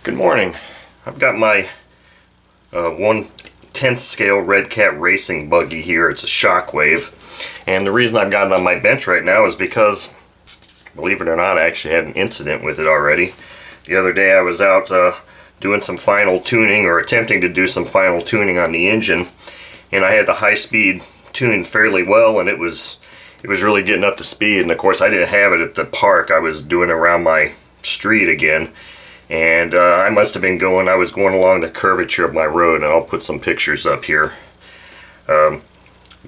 Good morning. I've got my 1/10 scale Redcat racing buggy here. It's a Shockwave, and the reason I've got it on my bench right now is because, believe it or not, I actually had an incident with it already. The other day I was out doing some final tuning, or attempting to do some final tuning on the engine, and I had the high speed tuned fairly well, and it was really getting up to speed. And of course I didn't have it at the park. I was doing it around my street again, and I was going along the curvature of my road, and I'll put some pictures up here. Going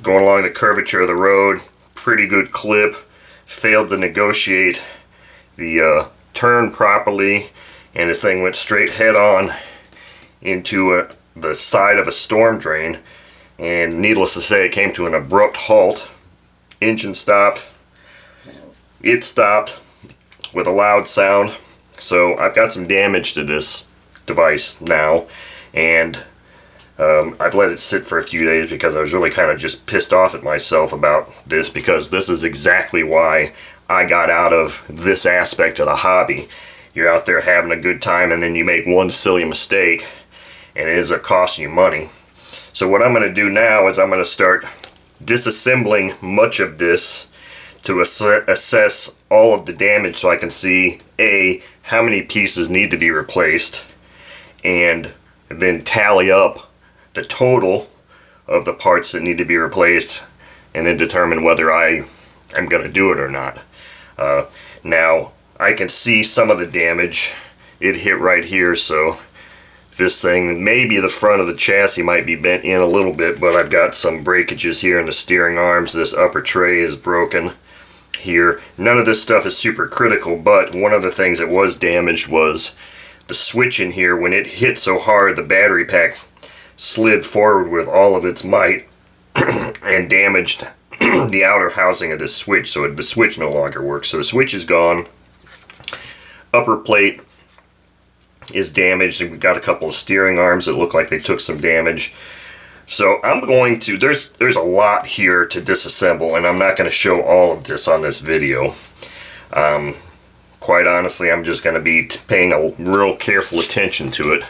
along the curvature of the road, pretty good clip, failed to negotiate the turn properly, and the thing went straight head on into the side of a storm drain, and needless to say, it came to an abrupt halt. Engine stopped, it stopped with a loud sound. So I've got some damage to this device now, and I've let it sit for a few days because I was really kind of just pissed off at myself about this, because this is exactly why I got out of this aspect of the hobby. You're out there having a good time, and then you make one silly mistake and it ends up costing you money. So what I'm going to do now is I'm going to start disassembling much of this to assess all of the damage, so I can see how many pieces need to be replaced, and then tally up the total of the parts that need to be replaced, and then determine whether I am going to do it or not. Now I can see some of the damage. It hit right here, so this thing, maybe the front of the chassis might be bent in a little bit, but I've got some breakages here in the steering arms. This upper tray is broken here. None of this stuff is super critical, but one of the things that was damaged was the switch in here. When it hit so hard, the battery pack slid forward with all of its might and damaged the outer housing of this switch, so the switch no longer works. So the switch is gone. Upper plate is damaged, and we've got a couple of steering arms that look like they took some damage. So I'm going to, there's a lot here to disassemble, and I'm not going to show all of this on this video. Quite honestly, I'm just going to be paying a real careful attention to it,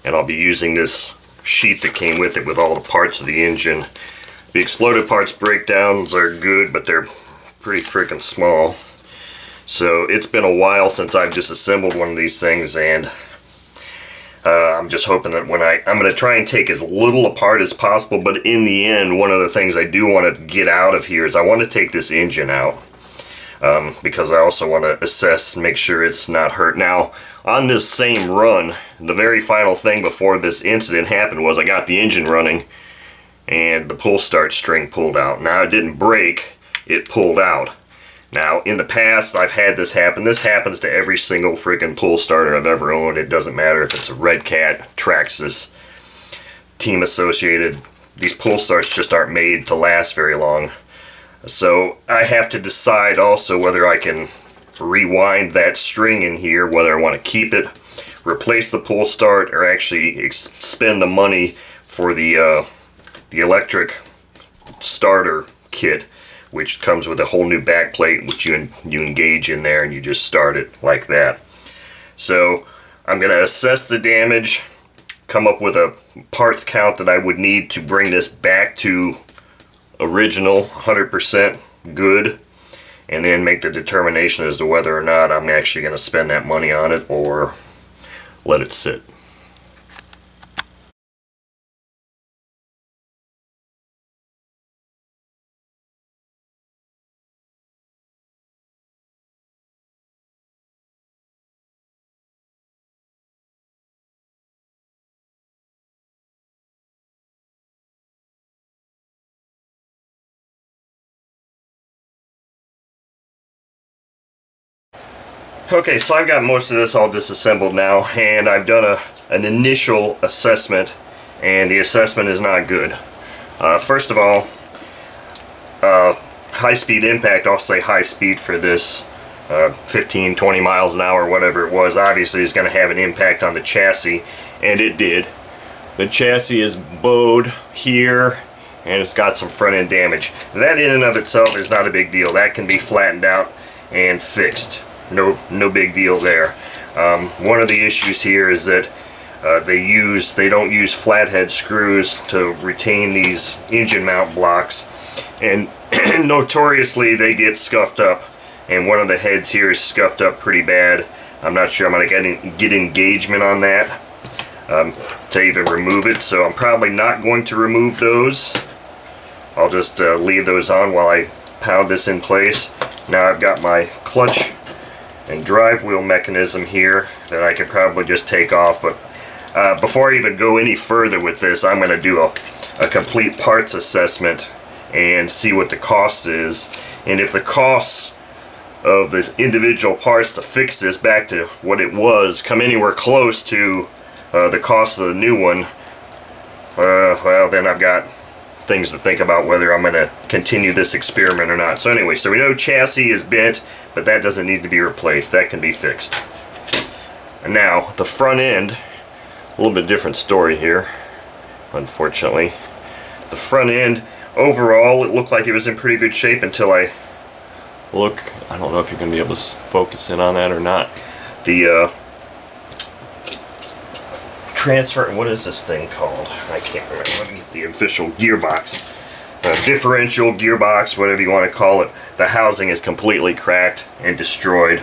and I'll be using this sheet that came with it with all the parts of the engine. The exploded parts breakdowns are good, but they're pretty freaking small. So it's been a while since I've disassembled one of these things, and I'm just hoping that I'm going to try and take as little apart as possible, but in the end, one of the things I do want to get out of here is I want to take this engine out, because I also want to assess, make sure it's not hurt. Now, on this same run, the very final thing before this incident happened was I got the engine running, and the pull start string pulled out. Now, it didn't break, it pulled out. Now, in the past, I've had this happen. This happens to every single freaking pull starter I've ever owned. It doesn't matter if it's a Redcat, Traxxas, Team Associated. These pull starts just aren't made to last very long. So I have to decide also whether I can rewind that string in here, whether I want to keep it, replace the pull start, or actually spend the money for the electric starter kit, which comes with a whole new back plate, which you engage in there, and you just start it like that. So I'm going to assess the damage, come up with a parts count that I would need to bring this back to original 100% good, and then make the determination as to whether or not I'm actually going to spend that money on it or let it sit. Okay, so I've got most of this all disassembled now, and I've done an initial assessment, and the assessment is not good. First of all, high speed impact, I'll say high speed for this, 15, 20 miles an hour, whatever it was, obviously is going to have an impact on the chassis, and it did. The chassis is bowed here, and it's got some front end damage. That in and of itself is not a big deal. That can be flattened out and fixed. No big deal there. One of the issues here is that they don't use flathead screws to retain these engine mount blocks, and notoriously they get scuffed up, and one of the heads here is scuffed up pretty bad. I'm not sure I'm going to get engagement on that to even remove it, so I'm probably not going to remove those. I'll just leave those on while I pound this in place. Now I've got my clutch and drive wheel mechanism here that I could probably just take off, but before I even go any further with this, I'm going to do a complete parts assessment and see what the cost is, and if the costs of the individual parts to fix this back to what it was come anywhere close to the cost of the new one, well, then I've got things to think about whether I'm going to continue this experiment or not. So anyway, so we know chassis is bent, but that doesn't need to be replaced. That can be fixed. And now the front end, a little bit different story here, unfortunately. The front end, overall, it looked like it was in pretty good shape until I don't know if you're going to be able to focus in on that or not. The transfer, what is this thing called? I can't remember. Let me get the official gearbox. Differential gearbox, whatever you want to call it. The housing is completely cracked and destroyed.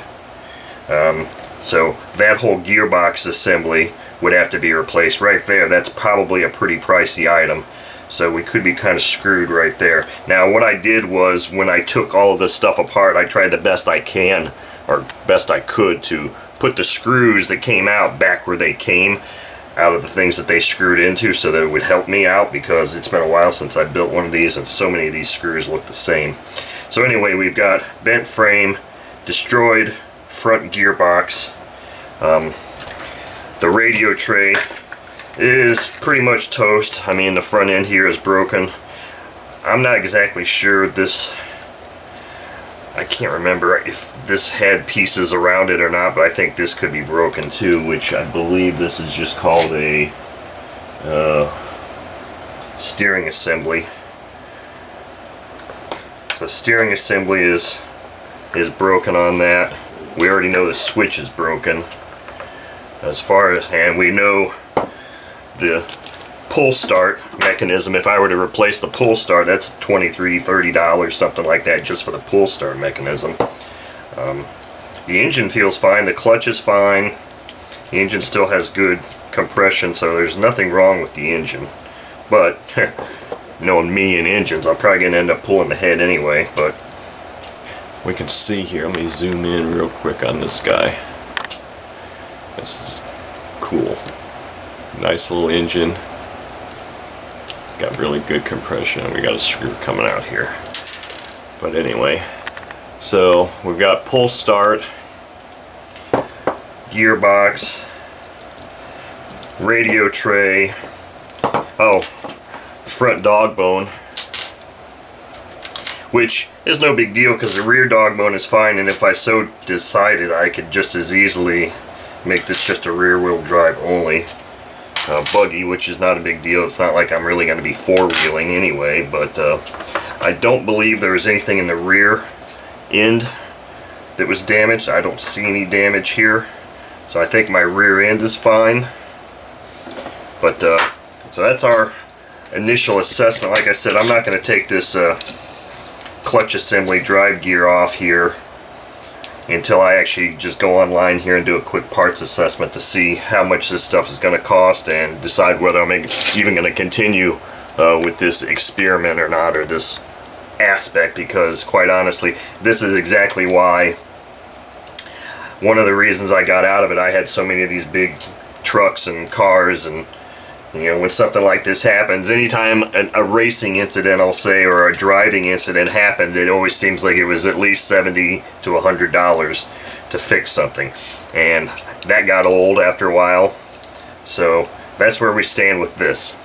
So that whole gearbox assembly would have to be replaced right there. That's probably a pretty pricey item. So we could be kind of screwed right there. Now what I did was, when I took all of this stuff apart, I tried the best I can, or best I could, to put the screws that came out back where they came out of the things that they screwed into, so that it would help me out, because it's been a while since I built one of these and so many of these screws look the same. So anyway, we've got bent frame, destroyed front gearbox, the radio tray is pretty much toast. I mean, the front end here is broken. I'm not exactly sure this, I can't remember if this had pieces around it or not, but I think this could be broken too, which I believe this is just called a steering assembly. So steering assembly is broken on that. We already know the switch is broken. As far as, and we know the pull start mechanism, if I were to replace the pull start, that's $23–30, something like that, just for the pull start mechanism. The engine feels fine, the clutch is fine, the engine still has good compression, so there's nothing wrong with the engine. But knowing me and engines, I'm probably going to end up pulling the head anyway. But we can see here, let me zoom in real quick on this guy. This is cool. Nice little engine. Got really good compression. We got a screw coming out here. But anyway, so we've got pull start, gearbox, radio tray, oh, front dog bone, which is no big deal because the rear dog bone is fine, and if I so decided, I could just as easily make this just a rear wheel drive only buggy, which is not a big deal. It's not like I'm really going to be four-wheeling anyway, but I don't believe there was anything in the rear end that was damaged. I don't see any damage here, so I think my rear end is fine. But so that's our initial assessment. Like I said, I'm not going to take this clutch assembly drive gear off here until I actually just go online here and do a quick parts assessment to see how much this stuff is going to cost and decide whether I'm even going to continue with this experiment or not, or this aspect, because quite honestly, this is exactly why, one of the reasons I got out of it. I had so many of these big trucks and cars, and you know, when something like this happens, anytime a racing incident, I'll say, or a driving incident happened, it always seems like it was at least $70 to $100 to fix something. And that got old after a while. So that's where we stand with this.